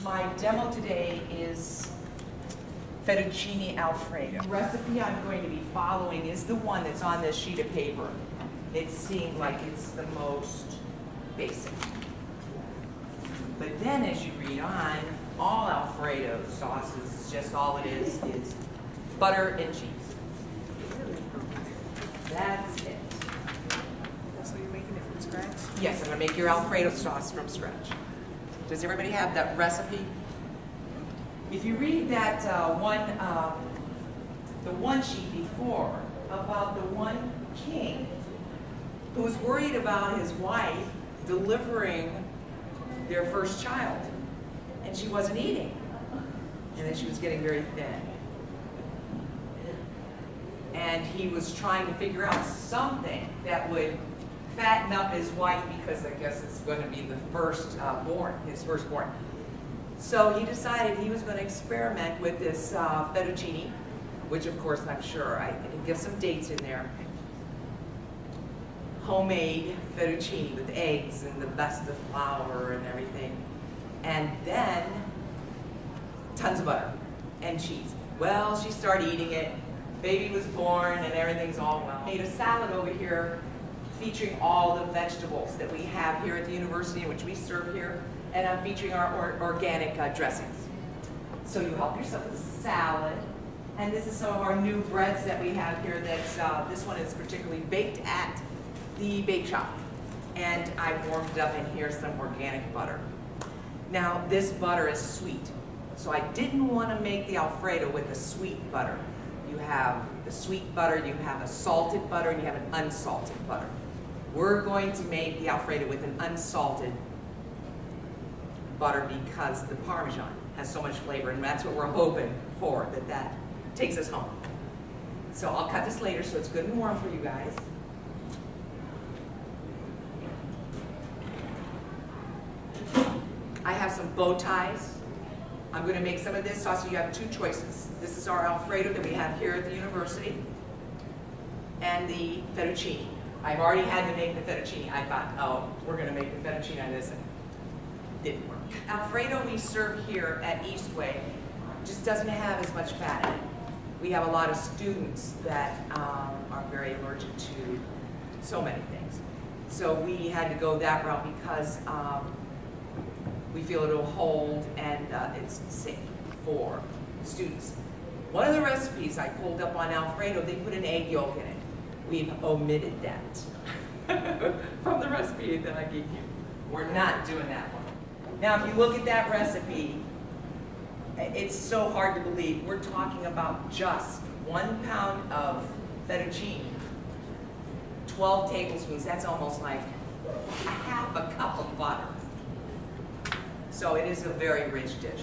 My demo today is Fettuccini Alfredo. The recipe I'm going to be following is the one that's on this sheet of paper. It seemed like it's the most basic. But then as you read on, all Alfredo sauces, just all it is butter and cheese. That's it. So you're making it from scratch? Yes, I'm going to make your Alfredo sauce from scratch. Does everybody have that recipe? If you read that the one sheet before about the one king who was worried about his wife delivering their first child, and she wasn't eating, and then she was getting very thin. And he was trying to figure out something that would fatten up his wife, because I guess it's going to be the his firstborn. So he decided he was going to experiment with this fettuccine, which of course I'm sure I can give some dates in there. Homemade fettuccine with eggs and the best of flour and everything. And then tons of butter and cheese. Well, she started eating it. Baby was born and everything's all well. Made a salad over here featuring all the vegetables that we have here at the university, which we serve here, and I'm featuring our organic dressings. So you help yourself with a salad, and this is some of our new breads that we have here. That's this one is particularly baked at the bake shop, and I warmed up in here some organic butter. Now this butter is sweet, so I didn't want to make the Alfredo with the sweet butter. You have the sweet butter, you have a salted butter, and you have an unsalted butter. We're going to make the Alfredo with an unsalted butter because the Parmesan has so much flavor, and that's what we're hoping for, that takes us home. So I'll cut this later so it's good and warm for you guys. I have some bow ties. I'm going to make some of this sauce, so you have two choices. This is our Alfredo that we have here at the university, and the fettuccine. I've already had to make the fettuccine. I thought, oh, we're going to make the fettuccine on this, and it didn't work. Alfredo we serve here at Eastway just doesn't have as much fat in it. We have a lot of students that are very allergic to so many things. So we had to go that route because we feel it'll hold and it's safe for students. One of the recipes I pulled up on Alfredo, they put an egg yolk in it. We've omitted that from the recipe that I gave you. We're not doing that one. Now, if you look at that recipe, it's so hard to believe. We're talking about just 1 pound of fettuccine, 12 tablespoons. That's almost like half a cup of butter. So it is a very rich dish.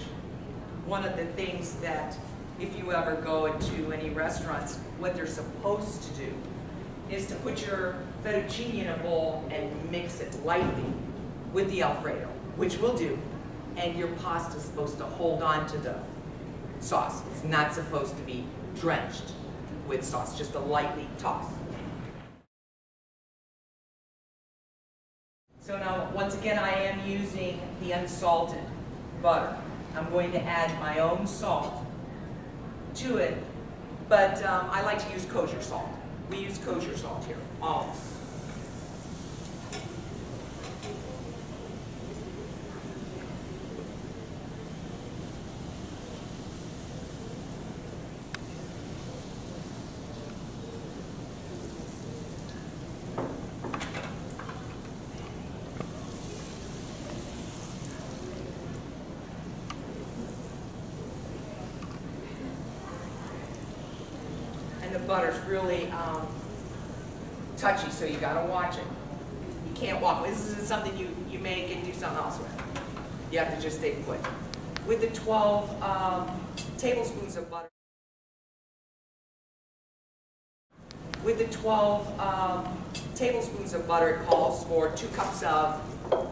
One of the things that, if you ever go into any restaurants, what they're supposed to do is to put your fettuccine in a bowl and mix it lightly with the Alfredo, which we'll do, and your pasta is supposed to hold on to the sauce. It's not supposed to be drenched with sauce, just a lightly toss. So now, once again, I am using the unsalted butter. I'm going to add my own salt to it, but I like to use kosher salt. We use kosher salt here, always. The butter's really touchy, so you gotta watch it. You can't walk. This isn't something you make and do something else with. You have to just stay put. With the 12 tablespoons of butter, it calls for 2 cups of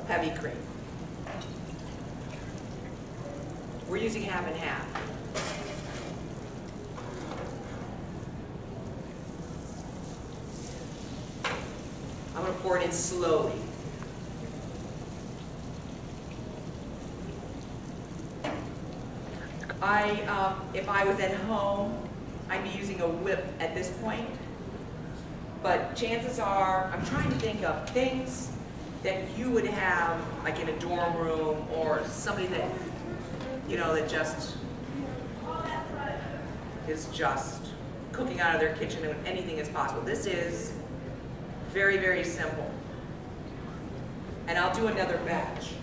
heavy cream. We're using half and half. I'm going to pour it in slowly. If I was at home, I'd be using a whip at this point. But chances are, I'm trying to think of things that you would have, like in a dorm room, or somebody that, you know, that just is just cooking out of their kitchen and anything is possible. This is very, very simple. And I'll do another batch.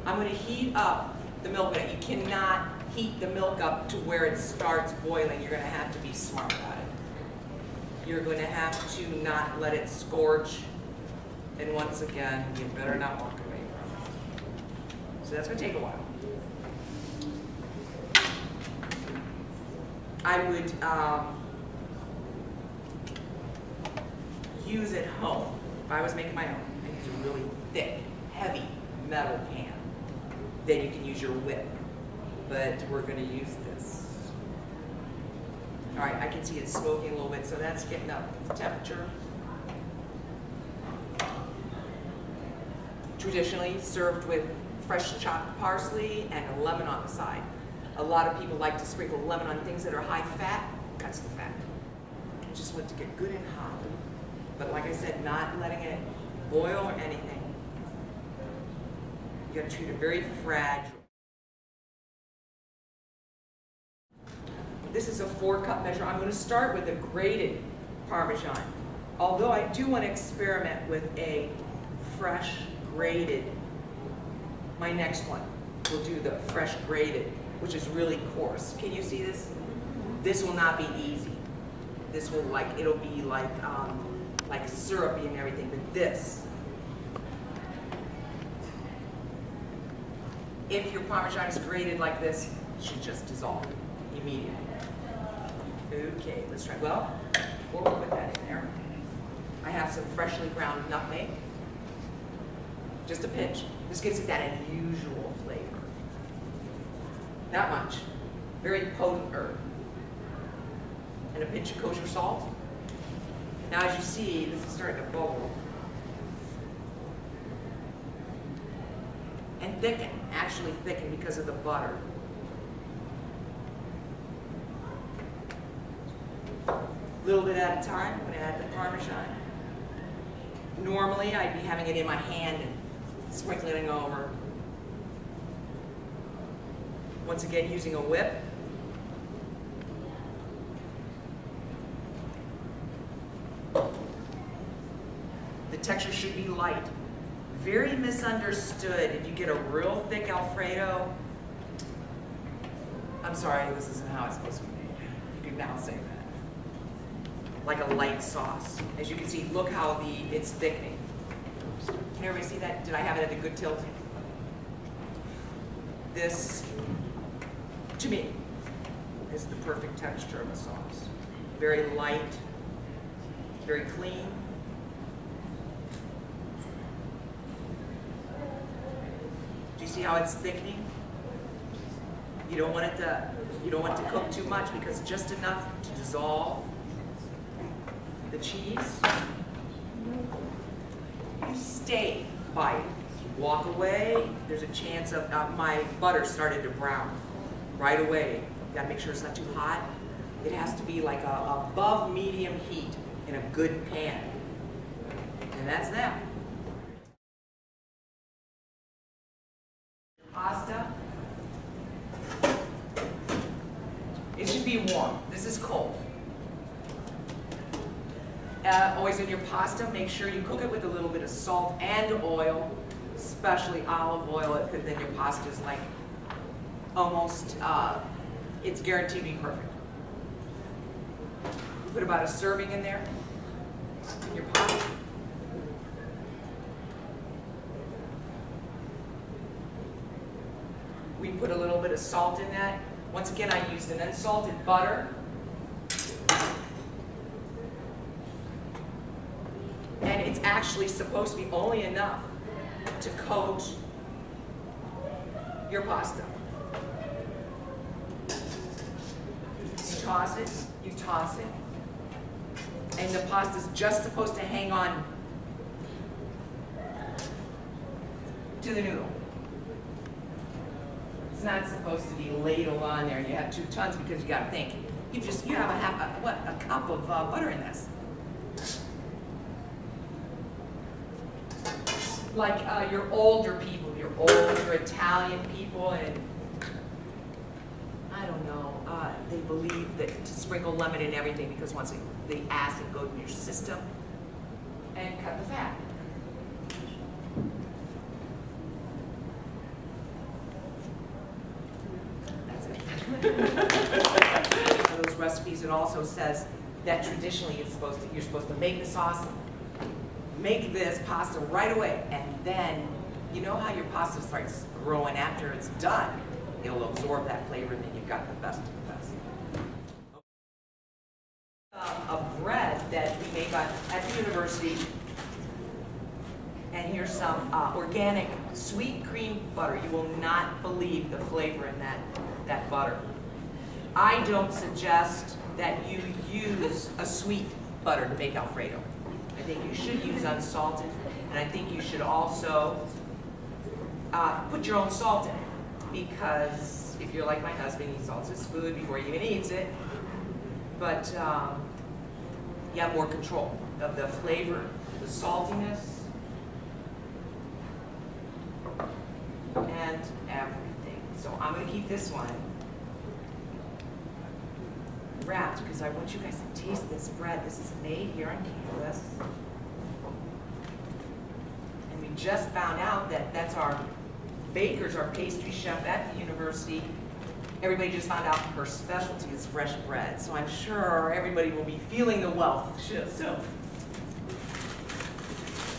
I'm going to heat up the milk, but you cannot heat the milk up to where it starts boiling. You're going to have to be smart about it. You're going to have to not let it scorch. And once again, you better not walk away from it. So that's going to take a while. I would use at home, if I was making my own, I'd use a really thick, heavy metal pan. Then you can use your whip. But we're going to use this. All right, I can see it smoking a little bit, so that's getting up the temperature. Traditionally served with fresh chopped parsley and a lemon on the side. A lot of people like to sprinkle lemon on things that are high fat. That's the fat. I just want to get good and hot. But like I said, not letting it boil or anything. You got to treat it very fragile. This is a 4-cup measure. I'm going to start with a grated Parmesan. Although I do want to experiment with a fresh grated. My next one, we'll do the fresh grated, which is really coarse. Can you see this? This will not be easy. This will it'll be like syrupy and everything, but this, if your Parmesan is grated like this, it should just dissolve immediately. Okay, let's try. Well, before we put that in there, I have some freshly ground nutmeg. Just a pinch. This gives it that unusual flavor. Not much. Very potent herb. And a pinch of kosher salt. Now as you see, this is starting to bubble. And thicken, actually thicken because of the butter. A little bit at a time, I'm going to add the Parmesan. Normally I'd be having it in my hand and sprinkling it over. Once again, using a whip. The texture should be light. Very misunderstood. If you get a real thick Alfredo, I'm sorry, this isn't how it's supposed to be made. You can now say that. Like a light sauce. As you can see, look how it's thickening. Can everybody see that? Did I have it at a good tilt? This, to me, is the perfect texture of a sauce. Very light, very clean. Do you see how it's thickening? You don't want it to cook too much because just enough to dissolve the cheese. You stay by it. You walk away, there's a chance of my butter started to brown right away. You gotta make sure it's not too hot. It has to be like above medium heat in a good pan. And that's that. Pasta. It should be warm. This is cold. Always in your pasta, make sure you cook it with a little bit of salt and oil, especially olive oil, because then your pasta is like almost, it's guaranteed to be perfect. Put about a serving in there, in your pot. We put a little bit of salt in that. Once again, I used an unsalted butter. And it's actually supposed to be only enough to coat your pasta. You toss it, and the pasta's just supposed to hang on to the noodle. It's not supposed to be ladled on there. You have 2 tons because you got to think. You have a cup of butter in this. Like your older people, your older Italian people, and I don't know, they believe that to sprinkle lemon in everything because once the acid goes in your system and cut the fat. That's it. Those recipes, it also says that traditionally you're supposed to make the sauce, make this pasta right away, and then you know how your pasta starts growing after it's done. It'll absorb that flavor, and then you've got the best of the best. A bread that we make at the university, and here's some organic sweet cream butter. You will not believe the flavor in that butter. I don't suggest that you use a sweet butter to make Alfredo. I think you should use unsalted, and I think you should also put your own salt in it, because if you're like my husband, he salts his food before he even eats it, but you have more control of the flavor, the saltiness, and everything. So I'm going to keep this one wrapped because I want you guys to taste this bread. This is made here on campus. And we just found out that that's our baker's, our pastry chef at the university. Everybody just found out her specialty is fresh bread. So I'm sure everybody will be feeling the wealth. So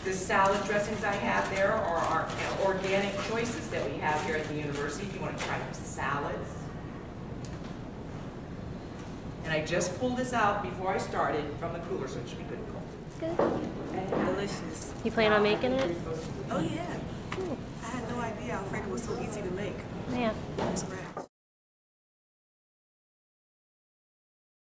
the salad dressings I have there are our organic choices that we have here at the university if you want to try the salads. And I just pulled this out before I started from the cooler, so it should be good and cold. Good. Delicious. You plan on making it? Oh yeah. I had no idea Alfredo was so easy to make. Yeah.